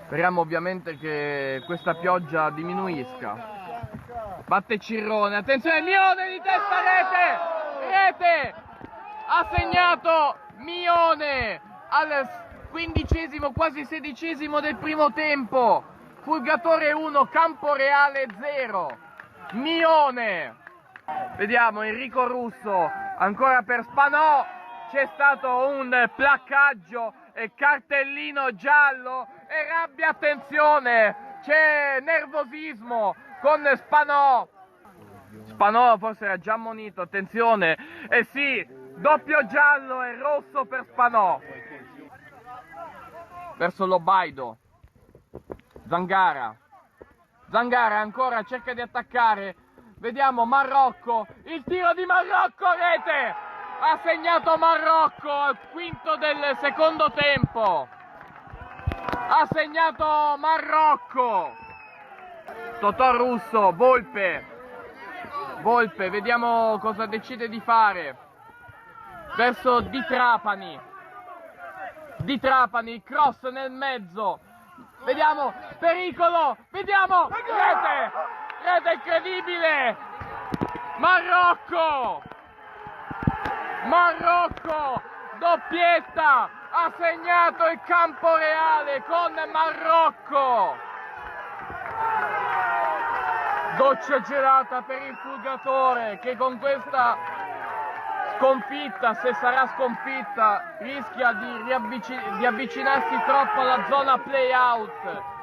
Speriamo ovviamente che questa pioggia diminuisca. Batte Cirrone, attenzione, Mione di testa, rete! Ha segnato Mione al 15esimo, quasi 16esimo del primo tempo. Fulgatore 1, Camporeale 0. Mione. Vediamo Enrico Russo, ancora per Spanò. C'è stato un placcaggio e cartellino giallo e rabbia, attenzione, c'è nervosismo con Spanò. Spanò forse era già ammonito, attenzione, e sì, doppio giallo e rosso per Spanò. Verso Lobaido, Zangara ancora cerca di attaccare, vediamo Marrocco, il tiro di Marrocco, rete, ha segnato Marrocco al quinto del secondo tempo, ha segnato Marrocco. Totò Russo, Volpe, vediamo cosa decide di fare, verso Di Trapani, cross nel mezzo, vediamo, pericolo, vediamo, rete incredibile, Marrocco, doppietta, ha segnato il Camporeale con Marrocco. Doccia gelata per il Fulgatore che con questa sconfitta, se sarà sconfitta, rischia di avvicinarsi troppo alla zona play-out.